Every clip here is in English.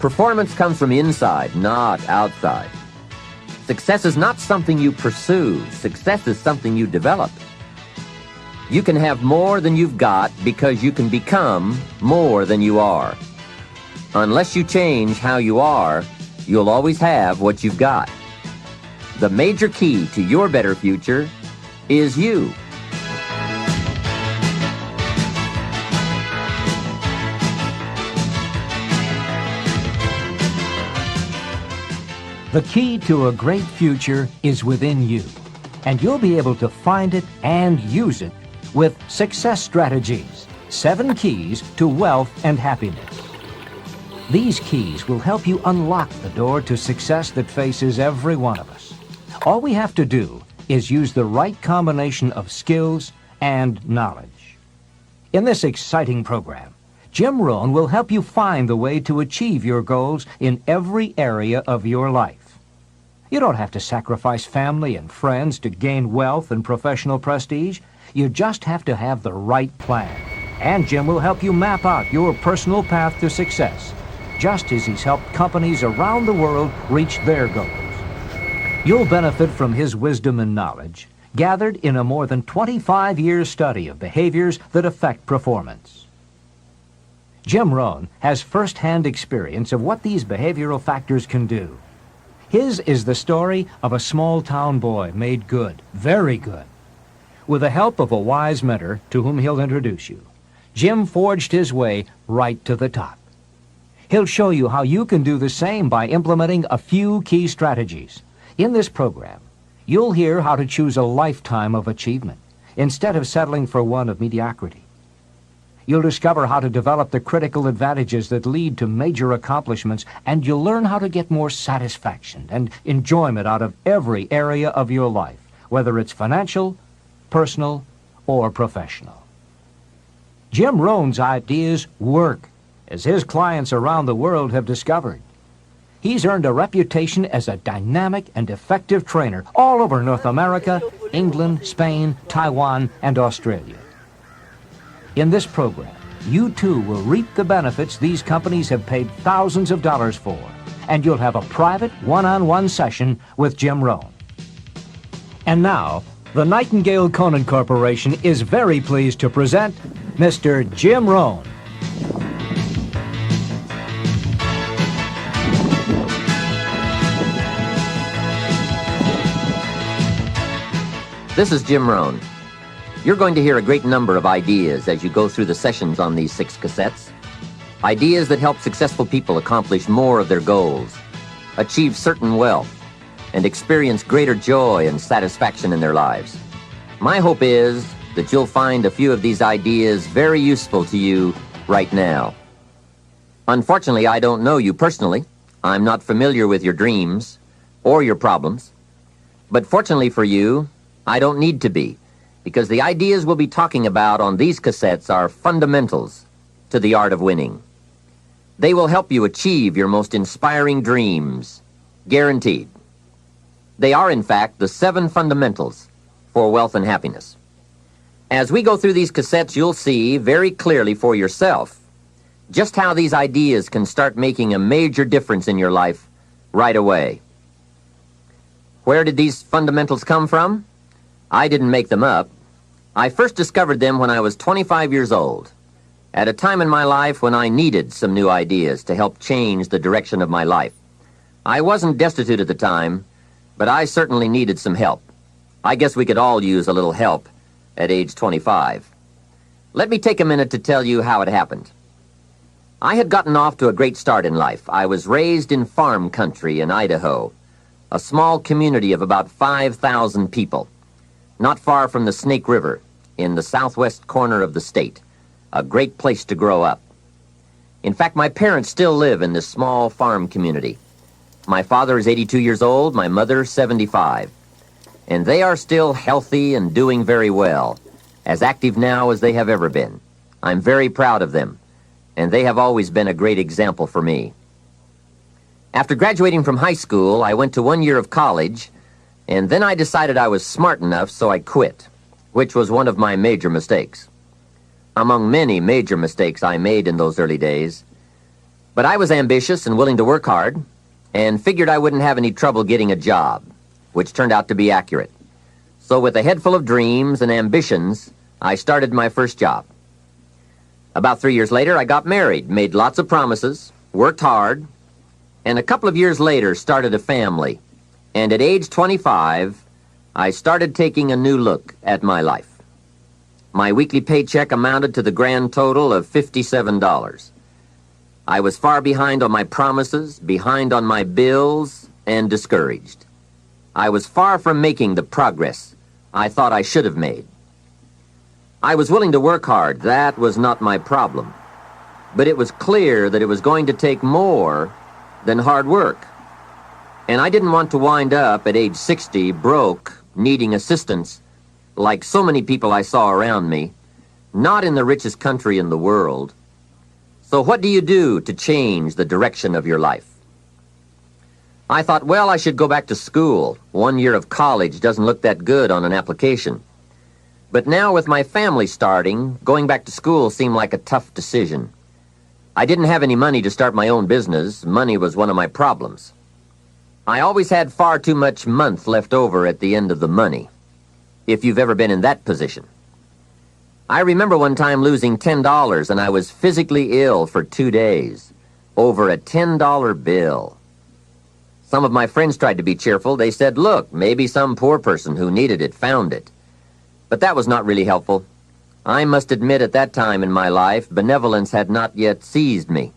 Performance comes from inside, not outside. Success is not something you pursue. Success is something you develop. You can have more than you've got because you can become more than you are. Unless you change how you are, you'll always have what you've got. The major key to your better future is you. The key to a great future is within you, and you'll be able to find it and use it with Success Strategies, 7 keys to wealth and happiness. These keys will help you unlock the door to success that faces every one of us. All we have to do is use the right combination of skills and knowledge. In this exciting program, Jim Rohn will help you find the way to achieve your goals in every area of your life. You don't have to sacrifice family and friends to gain wealth and professional prestige. You just have to have the right plan. And Jim will help you map out your personal path to success, just as he's helped companies around the world reach their goals. You'll benefit from his wisdom and knowledge, gathered in a more than 25-year study of behaviors that affect performance. Jim Rohn has first-hand experience of what these behavioral factors can do. His is the story of a small-town boy made good, very good. With the help of a wise mentor to whom he'll introduce you, Jim forged his way right to the top. He'll show you how you can do the same by implementing a few key strategies. In this program, you'll hear how to choose a lifetime of achievement instead of settling for one of mediocrity. You'll discover how to develop the critical advantages that lead to major accomplishments, and you'll learn how to get more satisfaction and enjoyment out of every area of your life, whether it's financial, personal, or professional. Jim Rohn's ideas work, as his clients around the world have discovered. He's earned a reputation as a dynamic and effective trainer all over North America, England, Spain, Taiwan, and Australia. In this program, you too will reap the benefits these companies have paid thousands of dollars for, and you'll have a private one-on-one session with Jim Rohn. And now, the Nightingale Conant Corporation is very pleased to present Mr. Jim Rohn. This is Jim Rohn. You're going to hear a great number of ideas as you go through the sessions on these 6 cassettes. Ideas that help successful people accomplish more of their goals, achieve certain wealth, and experience greater joy and satisfaction in their lives. My hope is that you'll find a few of these ideas very useful to you right now. Unfortunately, I don't know you personally. I'm not familiar with your dreams or your problems. But fortunately for you, I don't need to be, because the ideas we'll be talking about on these cassettes are fundamentals to the art of winning. They will help you achieve your most inspiring dreams, guaranteed. They are, in fact, the 7 fundamentals for wealth and happiness. As we go through these cassettes, you'll see very clearly for yourself just how these ideas can start making a major difference in your life right away. Where did these fundamentals come from? I didn't make them up. I first discovered them when I was 25 years old, at a time in my life when I needed some new ideas to help change the direction of my life. I wasn't destitute at the time, but I certainly needed some help. I guess we could all use a little help at age 25. Let me take a minute to tell you how it happened. I had gotten off to a great start in life. I was raised in farm country in Idaho, a small community of about 5,000 people, not far from the Snake River, in the southwest corner of the state, a great place to grow up. In fact, my parents still live in this small farm community. My father is 82 years old, my mother 75, and they are still healthy and doing very well, as active now as they have ever been. I'm very proud of them, and they have always been a great example for me. After graduating from high school, I went to 1 year of college, and then I decided I was smart enough, so I quit, which was one of my major mistakes. Among many major mistakes I made in those early days, But I was ambitious and willing to work hard, and figured I wouldn't have any trouble getting a job, which turned out to be accurate. So with a head full of dreams and ambitions, I started my first job. About 3 years later, I got married, made lots of promises, worked hard, and a couple of years later started a family. And at age 25, I started taking a new look at my life. My weekly paycheck amounted to the grand total of $57. I was far behind on my promises, behind on my bills, and discouraged. I was far from making the progress I thought I should have made. I was willing to work hard. That was not my problem. But it was clear that it was going to take more than hard work. And I didn't want to wind up at age 60 broke, needing assistance, like so many people I saw around me, not in the richest country in the world. So what do you do to change the direction of your life? I thought, well, I should go back to school. 1 year of college doesn't look that good on an application. But now with my family starting, going back to school seemed like a tough decision. I didn't have any money to start my own business. Money was one of my problems. I always had far too much month left over at the end of the money, if you've ever been in that position. I remember one time losing $10, and I was physically ill for 2 days over a $10 bill. Some of my friends tried to be cheerful. They said, look, maybe some poor person who needed it found it. But that was not really helpful. I must admit at that time in my life, benevolence had not yet seized me.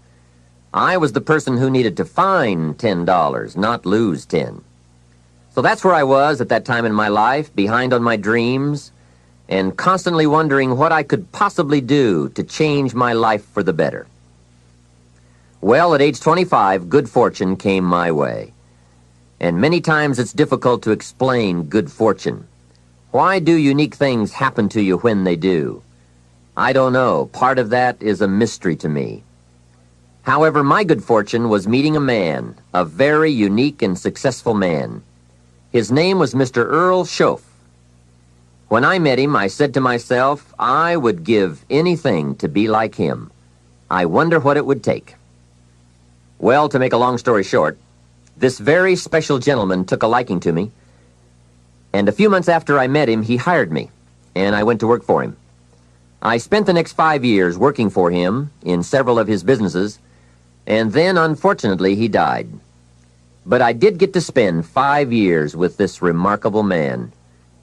I was the person who needed to find $10, not lose 10. So that's where I was at that time in my life, behind on my dreams, and constantly wondering what I could possibly do to change my life for the better. Well, at age 25, good fortune came my way. And many times it's difficult to explain good fortune. Why do unique things happen to you when they do? I don't know. Part of that is a mystery to me. However, my good fortune was meeting a man, a very unique and successful man. His name was Mr. Earl Schoaf. When I met him, I said to myself, I would give anything to be like him. I wonder what it would take. Well, to make a long story short, this very special gentleman took a liking to me, and a few months after I met him, he hired me, and I went to work for him. I spent the next 5 years working for him in several of his businesses, and then, unfortunately, he died. But I did get to spend 5 years with this remarkable man.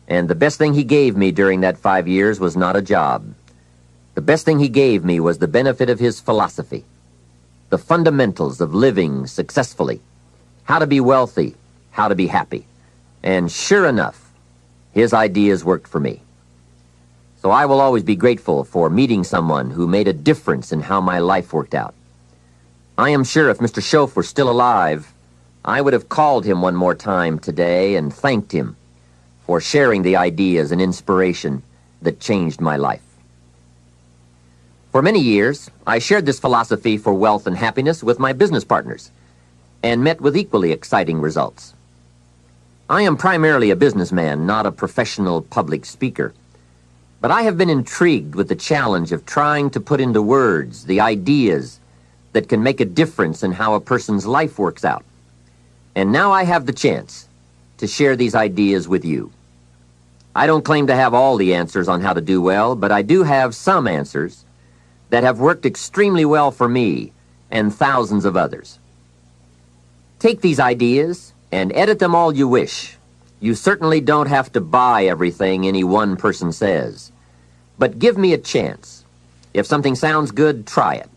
And the best thing he gave me during that 5 years was not a job. The best thing he gave me was the benefit of his philosophy, the fundamentals of living successfully, how to be wealthy, how to be happy. And sure enough, his ideas worked for me. So I will always be grateful for meeting someone who made a difference in how my life worked out. I am sure if Mr. Schoaf were still alive, I would have called him one more time today and thanked him for sharing the ideas and inspiration that changed my life. For many years, I shared this philosophy for wealth and happiness with my business partners and met with equally exciting results. I am primarily a businessman, not a professional public speaker, but I have been intrigued with the challenge of trying to put into words the ideas that can make a difference in how a person's life works out. And now I have the chance to share these ideas with you. I don't claim to have all the answers on how to do well, but I do have some answers that have worked extremely well for me and thousands of others. Take these ideas and edit them all you wish. You certainly don't have to buy everything any one person says. But give me a chance. If something sounds good, try it.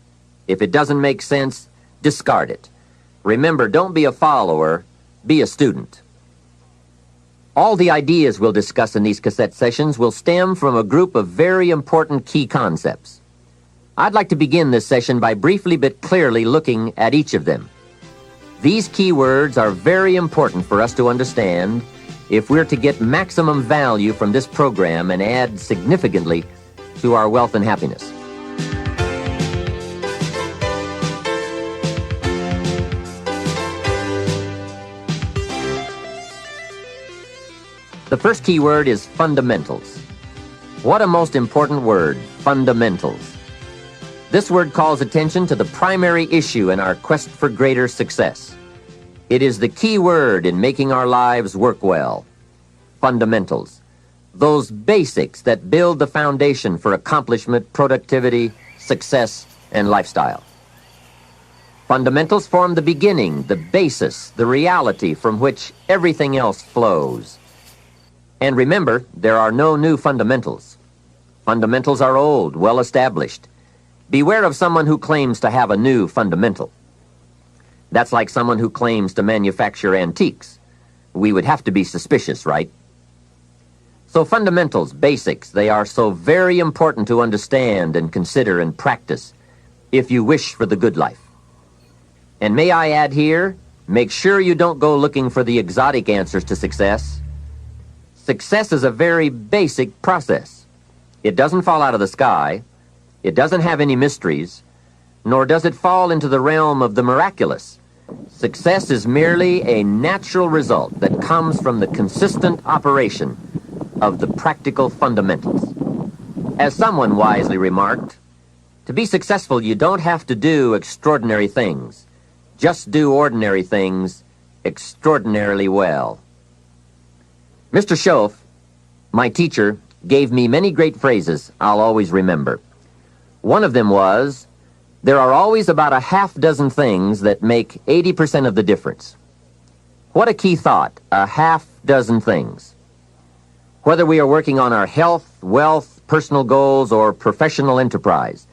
If it doesn't make sense, discard it. Remember, don't be a follower, be a student. All the ideas we'll discuss in these cassette sessions will stem from a group of very important key concepts. I'd like to begin this session by briefly but clearly looking at each of them. These key words are very important for us to understand if we're to get maximum value from this program and add significantly to our wealth and happiness. The first key word is fundamentals. What a most important word, fundamentals. This word calls attention to the primary issue in our quest for greater success. It is the key word in making our lives work well. Fundamentals. Those basics that build the foundation for accomplishment, productivity, success, and lifestyle. Fundamentals form the beginning, the basis, the reality from which everything else flows. And remember, there are no new fundamentals. Fundamentals are old, well established. Beware of someone who claims to have a new fundamental. That's like someone who claims to manufacture antiques. We would have to be suspicious, right? So fundamentals, basics, they are so very important to understand and consider and practice if you wish for the good life. And may I add here, make sure you don't go looking for the exotic answers to success. Success is a very basic process. It doesn't fall out of the sky. It doesn't have any mysteries, nor does it fall into the realm of the miraculous. Success is merely a natural result that comes from the consistent operation of the practical fundamentals. As someone wisely remarked, to be successful, you don't have to do extraordinary things. Just do ordinary things extraordinarily well. Mr. Schoaf, my teacher, gave me many great phrases I'll always remember. One of them was, there are always about a half dozen things that make 80% of the difference. What a key thought, a half dozen things. Whether we are working on our health, wealth, personal goals, or professional enterprise,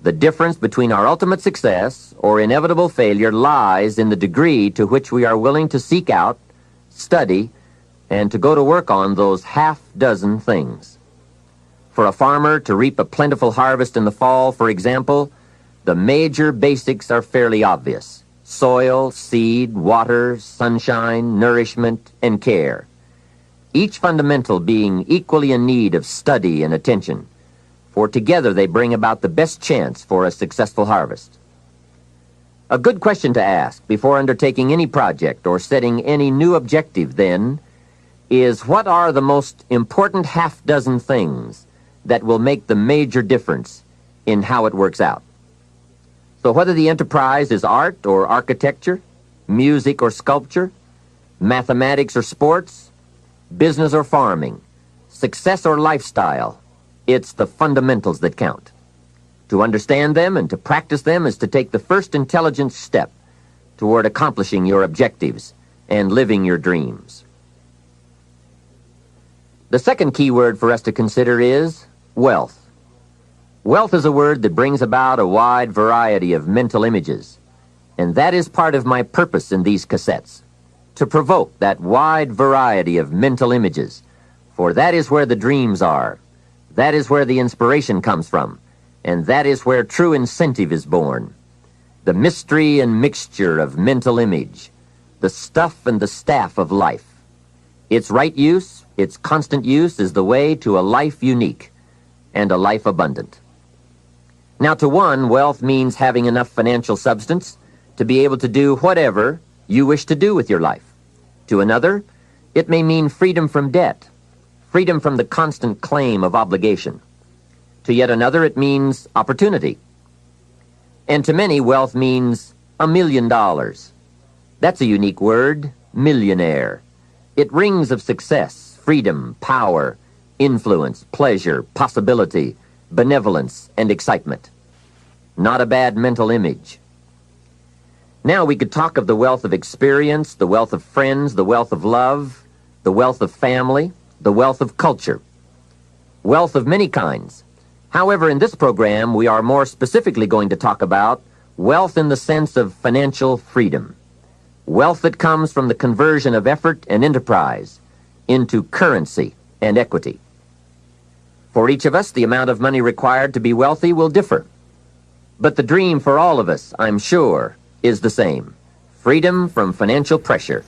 the difference between our ultimate success or inevitable failure lies in the degree to which we are willing to seek out, study, and to go to work on those half dozen things. For a farmer to reap a plentiful harvest in the fall, for example, the major basics are fairly obvious. Soil, seed, water, sunshine, nourishment, and care. Each fundamental being equally in need of study and attention, for together they bring about the best chance for a successful harvest. A good question to ask before undertaking any project or setting any new objective, then, is what are the most important half dozen things that will make the major difference in how it works out? So whether the enterprise is art or architecture, music or sculpture, mathematics or sports, business or farming, success or lifestyle, it's the fundamentals that count. To understand them and to practice them is to take the first intelligent step toward accomplishing your objectives and living your dreams. The second key word for us to consider is wealth. Wealth is a word that brings about a wide variety of mental images, and that is part of my purpose in these cassettes, to provoke that wide variety of mental images, for that is where the dreams are, that is where the inspiration comes from, and that is where true incentive is born. The mystery and mixture of mental image, the stuff and the staff of life. Its right use, its constant use is the way to a life unique and a life abundant. Now, to one, wealth means having enough financial substance to be able to do whatever you wish to do with your life. To another, it may mean freedom from debt, freedom from the constant claim of obligation. To yet another, it means opportunity. And to many, wealth means $1 million. That's a unique word, millionaire. It rings of success, freedom, power, influence, pleasure, possibility, benevolence, and excitement. Not a bad mental image. Now we could talk of the wealth of experience, the wealth of friends, the wealth of love, the wealth of family, the wealth of culture. Wealth of many kinds. However, in this program, we are more specifically going to talk about wealth in the sense of financial freedom. Wealth that comes from the conversion of effort and enterprise into currency and equity. For each of us, the amount of money required to be wealthy will differ. But the dream for all of us, I'm sure, is the same. Freedom from financial pressure.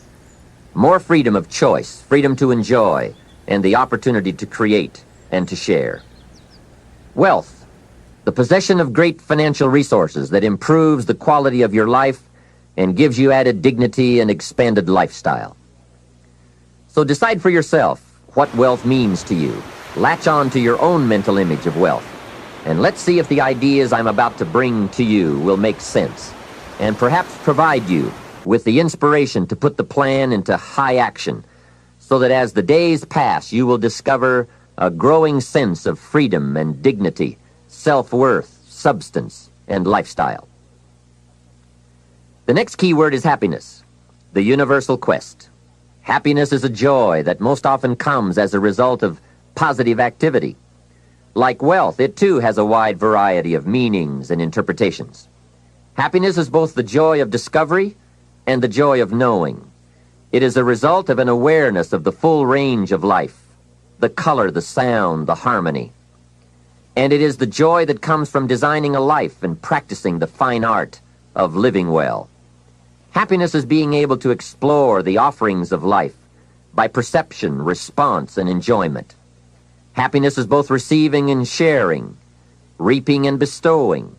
More freedom of choice, freedom to enjoy, and the opportunity to create and to share. Wealth, the possession of great financial resources that improves the quality of your life and gives you added dignity and expanded lifestyle. So decide for yourself what wealth means to you. Latch on to your own mental image of wealth. And let's see if the ideas I'm about to bring to you will make sense and perhaps provide you with the inspiration to put the plan into high action so that as the days pass, you will discover a growing sense of freedom and dignity, self-worth, substance, and lifestyle. The next key word is happiness, the universal quest. Happiness is a joy that most often comes as a result of positive activity. Like wealth, it too has a wide variety of meanings and interpretations. Happiness is both the joy of discovery and the joy of knowing. It is a result of an awareness of the full range of life, the color, the sound, the harmony. And it is the joy that comes from designing a life and practicing the fine art of living well. Happiness is being able to explore the offerings of life by perception, response, and enjoyment. Happiness is both receiving and sharing, reaping and bestowing.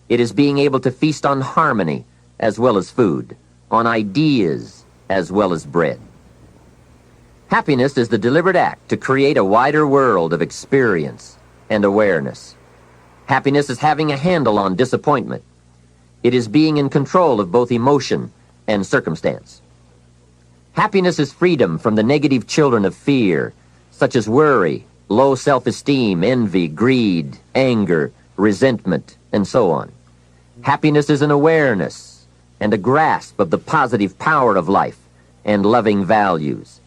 It is being able to feast on harmony as well as food, on ideas as well as bread. Happiness is the deliberate act to create a wider world of experience and awareness. Happiness is having a handle on disappointment. It is being in control of both emotion and circumstance. Happiness is freedom from the negative children of fear, such as worry, low self-esteem, envy, greed, anger, resentment, and so on. Happiness is an awareness and a grasp of the positive power of life and loving values.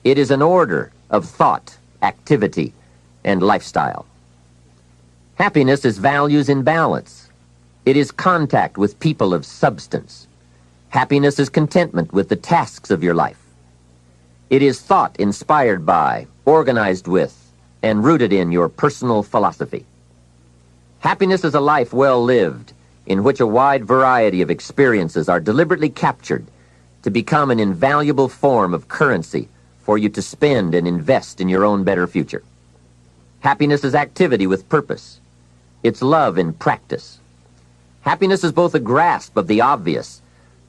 It is an order of thought, activity, and lifestyle. Happiness is values in balance. It is contact with people of substance. Happiness is contentment with the tasks of your life. It is thought inspired by, organized with, and rooted in your personal philosophy. Happiness is a life well lived, in which a wide variety of experiences are deliberately captured to become an invaluable form of currency for you to spend and invest in your own better future. Happiness is activity with purpose. It's love in practice. Happiness is both a grasp of the obvious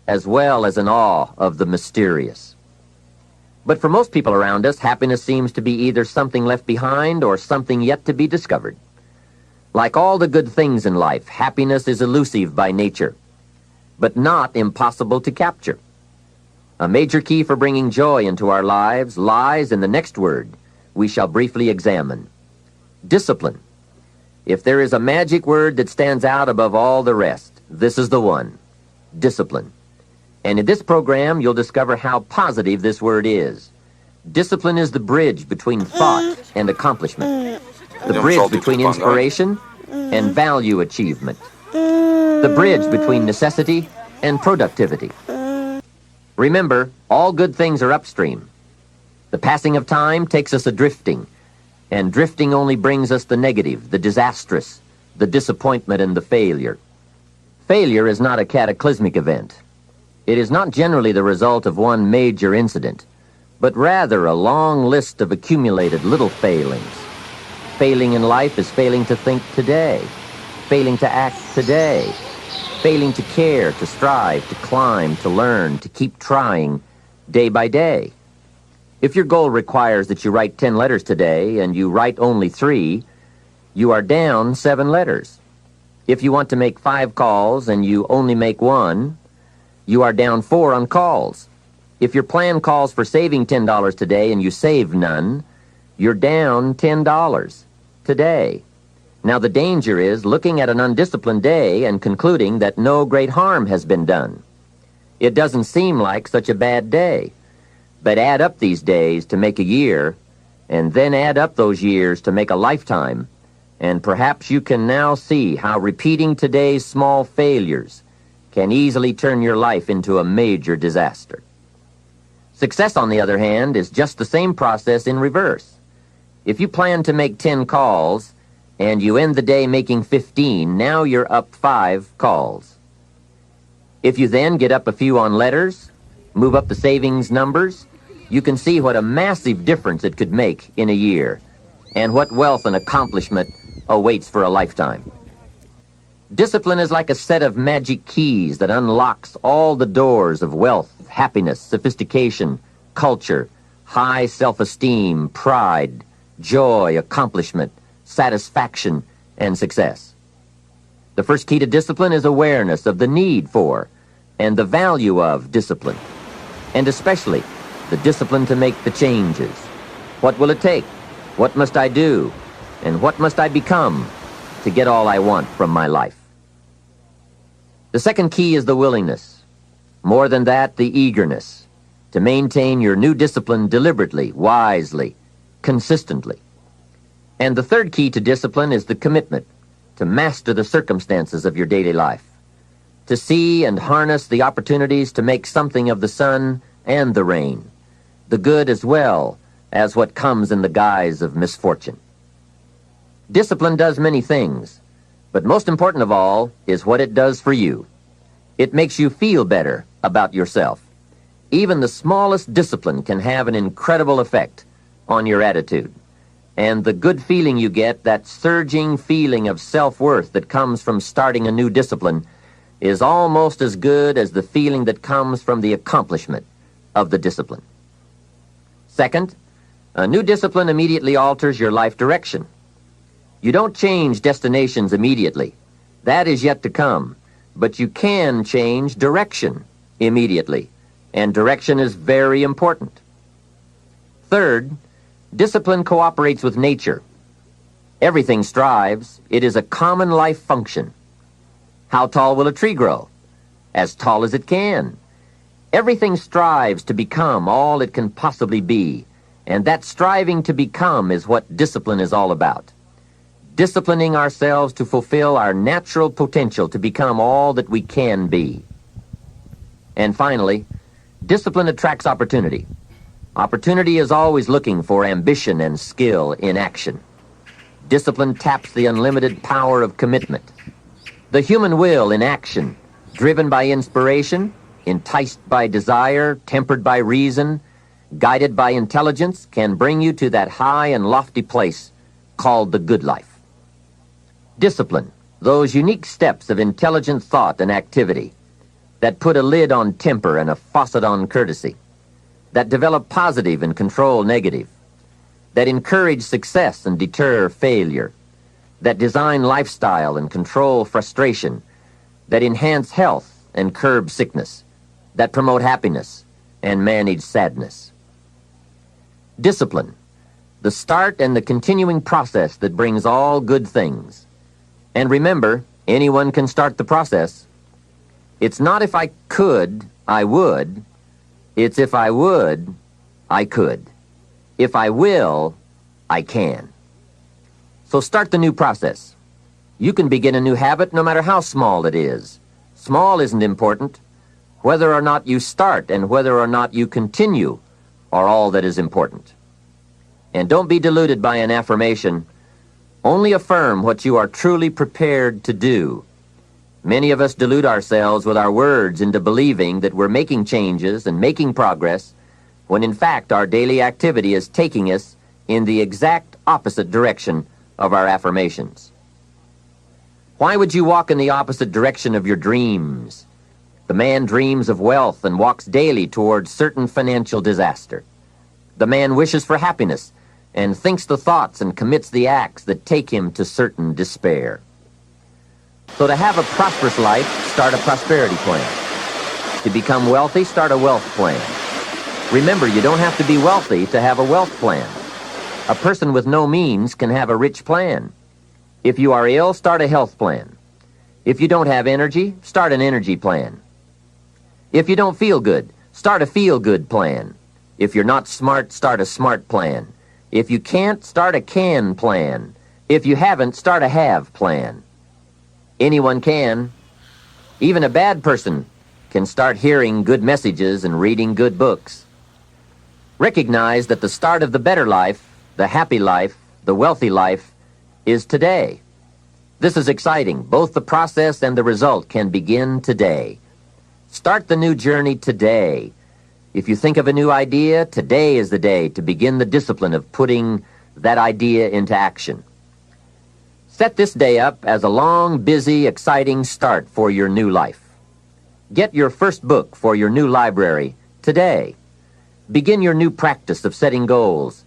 as well as an awe of the mysterious. But for most people around us, happiness seems to be either something left behind or something yet to be discovered. Like all the good things in life, happiness is elusive by nature, but not impossible to capture. A major key for bringing joy into our lives lies in the next word we shall briefly examine: discipline. If there is a magic word that stands out above all the rest, this is the one: discipline. And in this program, you'll discover how positive this word is. Discipline is the bridge between thought and accomplishment, the bridge between inspiration and value achievement, the bridge between necessity and productivity. Remember, all good things are upstream. The passing of time takes us adrifting, and drifting only brings us the negative, the disastrous, the disappointment, and the failure. Failure is not a cataclysmic event. It is not generally the result of one major incident, but rather a long list of accumulated little failings. Failing in life is failing to think today, failing to act today, failing to care, to strive, to climb, to learn, to keep trying day by day. If your goal requires that you write 10 letters today and you write only 3, you are down 7 letters. If you want to make 5 calls and you only make 1, you are down 4 on calls. If your plan calls for saving $10 today and you save none, you're down $10 today. Now the danger is looking at an undisciplined day and concluding that no great harm has been done. It doesn't seem like such a bad day. But add up these days to make a year, and then add up those years to make a lifetime, and perhaps you can now see how repeating today's small failures can easily turn your life into a major disaster. Success, on the other hand, is just the same process in reverse. If you plan to make 10 calls and you end the day making 15, now you're up 5 calls. If you then get up a few on letters, move up the savings numbers, you can see what a massive difference it could make in a year, and what wealth and accomplishment awaits for a lifetime. Discipline is like a set of magic keys that unlocks all the doors of wealth, happiness, sophistication, culture, high self-esteem, pride, joy, accomplishment, satisfaction, and success. The first key to discipline is awareness of the need for and the value of discipline, and especially the discipline to make the changes. What will it take? What must I do? And what must I become to get all I want from my life? The second key is the willingness. More than that, the eagerness to maintain your new discipline deliberately, wisely, consistently. And the third key to discipline is the commitment to master the circumstances of your daily life, to see and harness the opportunities to make something of the sun and the rain, the good as well as what comes in the guise of misfortune. Discipline does many things, but most important of all is what it does for you. It makes you feel better about yourself. Even the smallest discipline can have an incredible effect on your attitude. And the good feeling you get, that surging feeling of self-worth that comes from starting a new discipline, is almost as good as the feeling that comes from the accomplishment of the discipline. Second, a new discipline immediately alters your life direction. You don't change destinations immediately. That is yet to come. But you can change direction immediately, and direction is very important. Third, discipline cooperates with nature. Everything strives. It is a common life function. How tall will a tree grow? As tall as it can. Everything strives to become all it can possibly be, and that striving to become is what discipline is all about. Disciplining ourselves to fulfill our natural potential to become all that we can be. And finally, discipline attracts opportunity. Opportunity is always looking for ambition and skill in action. Discipline taps the unlimited power of commitment. The human will in action, driven by inspiration, enticed by desire, tempered by reason, guided by intelligence, can bring you to that high and lofty place called the good life. Discipline, those unique steps of intelligent thought and activity that put a lid on temper and a faucet on courtesy, that develop positive and control negative, that encourage success and deter failure, that design lifestyle and control frustration, that enhance health and curb sickness, that promote happiness and manage sadness. Discipline, the start and the continuing process that brings all good things. And remember, anyone can start the process. It's not if I could, I would. It's if I would, I could. If I will, I can. So start the new process. You can begin a new habit no matter how small it is. Small isn't important. Whether or not you start and whether or not you continue are all that is important. And don't be deluded by an affirmation. Only affirm what you are truly prepared to do. Many of us delude ourselves with our words into believing that we're making changes and making progress, when in fact our daily activity is taking us in the exact opposite direction of our affirmations. Why would you walk in the opposite direction of your dreams? The man dreams of wealth and walks daily towards certain financial disaster. The man wishes for happiness and thinks the thoughts and commits the acts that take him to certain despair. So to have a prosperous life, start a prosperity plan. To become wealthy, start a wealth plan. Remember, you don't have to be wealthy to have a wealth plan. A person with no means can have a rich plan. If you are ill, start a health plan. If you don't have energy, start an energy plan. If you don't feel good, start a feel-good plan. If you're not smart, start a smart plan. If you can't, start a can plan. If you haven't, start a have plan. Anyone can. Even a bad person can start hearing good messages and reading good books. Recognize that the start of the better life, the happy life, the wealthy life, is today. This is exciting. Both the process and the result can begin today. Start the new journey today. If you think of a new idea, today is the day to begin the discipline of putting that idea into action. Set this day up as a long, busy, exciting start for your new life. Get your first book for your new library today. Begin your new practice of setting goals